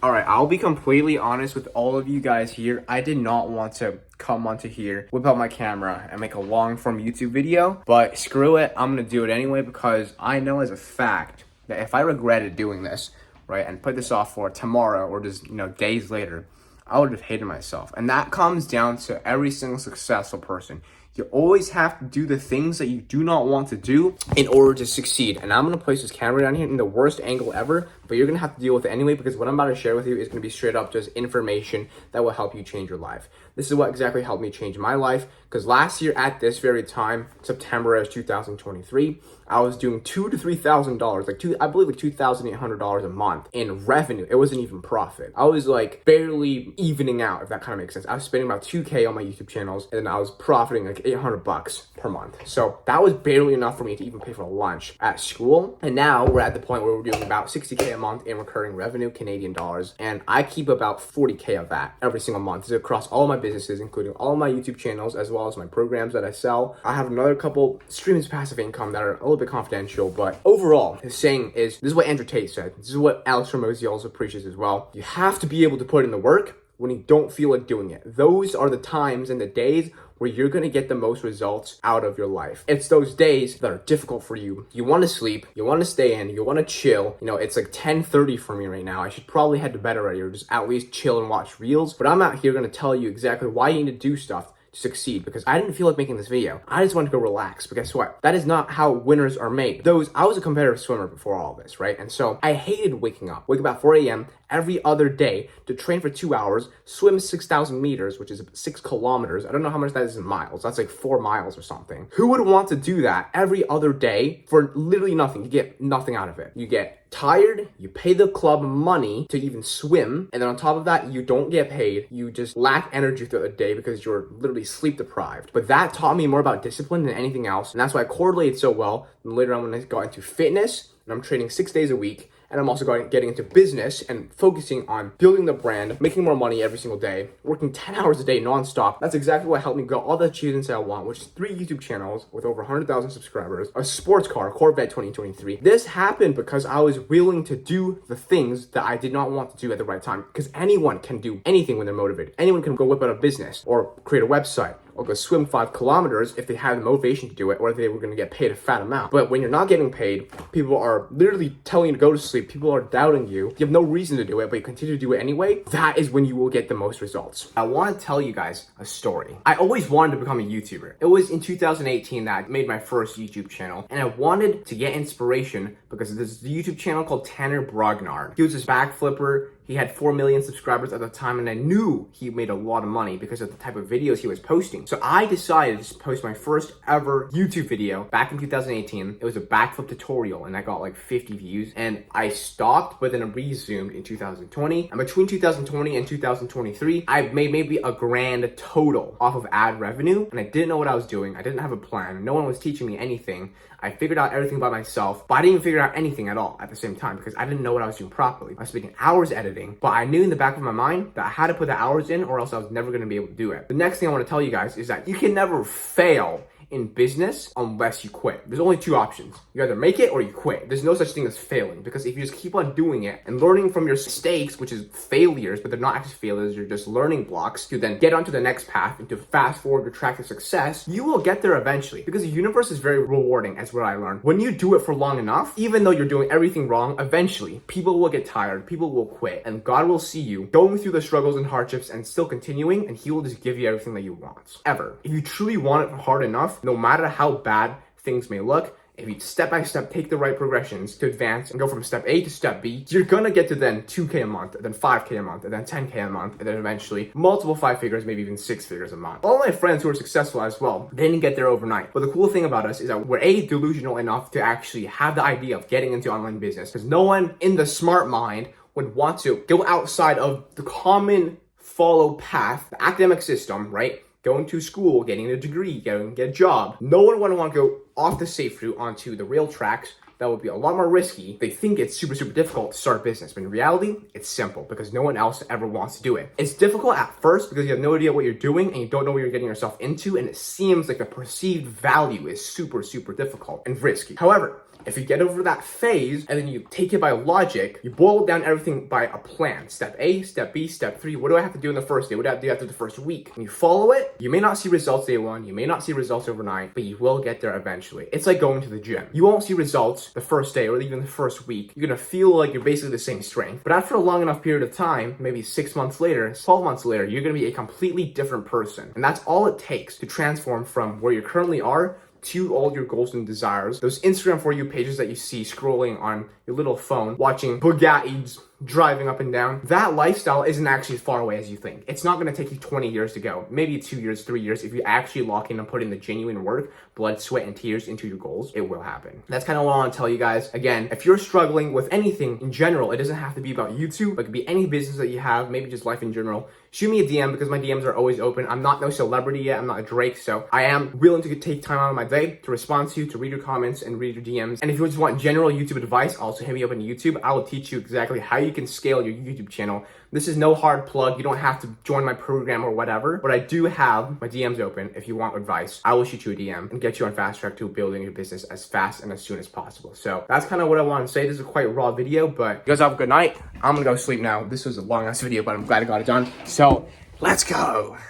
All right, I'll be completely honest with all of you guys here. I did not want to come onto here, whip out my camera, and make a long form YouTube video, but screw it, I'm gonna do it anyway because I know as a fact that if I regretted doing this, right, and put this off for tomorrow or just, days later, I would have hated myself. And that comes down to every single successful person. You always have to do the things that you do not want to do in order to succeed. And I'm gonna place this camera down here in the worst angle ever, but you're gonna have to deal with it anyway because what I'm about to share with you is gonna be straight up just information that will help you change your life. This is what exactly helped me change my life, because last year at this very time, September of 2023, I was doing $2,000 to $3,000, I believe $2,800 a month in revenue. It wasn't even profit. I was like barely evening out, if that kind of makes sense. I was spending about $2K on my YouTube channels, and then I was profiting like $800 per month. So that was barely enough for me to even pay for lunch at school. And now we're at the point where we're doing about $60K a month in recurring revenue, Canadian dollars, and I keep about $40K of that every single month. This is across all my businesses, including all my YouTube channels, as well as my programs that I sell. I have another couple streams of passive income that are a little bit confidential, but overall, his saying is, this is what Andrew Tate said. This is what Alex Hormozi also preaches as well. You have to be able to put in the work when you don't feel like doing it. Those are the times and the days where you're gonna get the most results out of your life. It's those days that are difficult for you. You wanna sleep, you wanna stay in, you wanna chill. It's like 10:30 for me right now. I should probably head to bed already or just at least chill and watch reels. But I'm out here gonna tell you exactly why you need to do stuff to succeed, because I didn't feel like making this video. I just wanted to go relax, but guess what? That is not how winners are made. I was a competitive swimmer before all this, right? And so I hated waking up at 4 a.m. every other day to train for 2 hours, swim 6,000 meters, which is 6 kilometers. I don't know how much that is in miles. That's like 4 miles or something. Who would want to do that every other day for literally nothing? You get nothing out of it. You get tired, you pay the club money to even swim, and then on top of that, you don't get paid. You just lack energy throughout the day because you're literally sleep deprived. But that taught me more about discipline than anything else, and that's why I correlated so well. And later on when I got into fitness, and I'm training 6 days a week, and I'm also getting into business and focusing on building the brand, making more money every single day, working 10 hours a day nonstop. That's exactly what helped me get all the achievements I want, which is 3 YouTube channels with over 100,000 subscribers, a sports car, Corvette 2023. This happened because I was willing to do the things that I did not want to do at the right time, because anyone can do anything when they're motivated. Anyone can go whip out a business or create a website or go swim 5 kilometers if they have the motivation to do it, or if they were going to get paid a fat amount. But when you're not getting paid, people are literally telling you to go to sleep, people are doubting you, you have no reason to do it, but you continue to do it anyway, that is when you will get the most results. I want to tell you guys a story. I always wanted to become a YouTuber. It was in 2018 that I made my first YouTube channel, and I wanted to get inspiration because there's a YouTube channel called Tanner Brognard. He was this backflipper. He had 4 million subscribers at the time, and I knew he made a lot of money because of the type of videos he was posting. So I decided to post my first ever YouTube video back in 2018. It was a backflip tutorial, and I got like 50 views. And I stopped, but then I resumed in 2020. And between 2020 and 2023, I made maybe a grand total off of ad revenue, and I didn't know what I was doing. I didn't have a plan. No one was teaching me anything. I figured out everything by myself, but I didn't even figure out anything at all at the same time because I didn't know what I was doing properly. I was spending hours editing, but I knew in the back of my mind that I had to put the hours in or else I was never going to be able to do it. The next thing I want to tell you guys is that you can never fail in business unless you quit. There's only 2 options. You either make it or you quit. There's no such thing as failing, because if you just keep on doing it and learning from your mistakes, which is failures, but they're not actually failures, you're just learning blocks to then get onto the next path and to fast forward your track to success, you will get there eventually, because the universe is very rewarding, as what I learned. When you do it for long enough, even though you're doing everything wrong, eventually people will get tired, people will quit, and God will see you going through the struggles and hardships and still continuing, and he will just give you everything that you want. Ever. If you truly want it hard enough, no matter how bad things may look, if you step by step take the right progressions to advance and go from step A to step B, you're gonna get to then 2K a month, and then 5K a month, and then 10K a month, and then eventually multiple 5 figures, maybe even 6 figures a month. All my friends who are successful as well, they didn't get there overnight. But the cool thing about us is that we're delusional enough to actually have the idea of getting into online business, because no one in the smart mind would want to go outside of the common follow path, the academic system, right? Going to school, getting a degree, get a job. No one would want to go off the safe route onto the real tracks. That would be a lot more risky. They think it's super, super difficult to start a business, but in reality, it's simple because no one else ever wants to do it. It's difficult at first because you have no idea what you're doing and you don't know what you're getting yourself into, and it seems like the perceived value is super, super difficult and risky. However, If you get over that phase and then you take it by logic, you boil down everything by a plan. Step A, step B, step 3. What do I have to do in the first day? What do I have to do after the first week? And you follow it, you may not see results day 1, you may not see results overnight, but you will get there eventually. It's like going to the gym. You won't see results the first day or even the first week. You're gonna feel like you're basically the same strength. But after a long enough period of time, maybe 6 months later, 12 months later, you're gonna be a completely different person. And that's all it takes to transform from where you currently are to all your goals and desires. Those Instagram For You pages that you see scrolling on your little phone, watching Bugattis driving up and down, that lifestyle isn't actually as far away as you think. It's not going to take you 20 years to go, maybe 2 years, 3 years. If you actually lock in and put in the genuine work, blood, sweat, and tears into your goals, it will happen. That's kind of what I want to tell you guys. Again, if you're struggling with anything in general, it doesn't have to be about YouTube, it could be any business that you have, maybe just life in general. Shoot me a DM because my DMs are always open. I'm not no celebrity yet. I'm not a Drake, so I am willing to take time out of my day to respond to you, to read your comments and read your DMs. And if you just want general YouTube advice, also hit me up on YouTube. I will teach you exactly how you can scale your YouTube channel. This is no hard plug. You don't have to join my program or whatever, but I do have my DMs open. If you want advice, I will shoot you a DM and get you on fast track to building your business as fast and as soon as possible. So that's kind of what I want to say. This is a quite raw video, but you guys have a good night. I'm gonna go sleep now. This was a long ass video, but I'm glad I got it done. So let's go.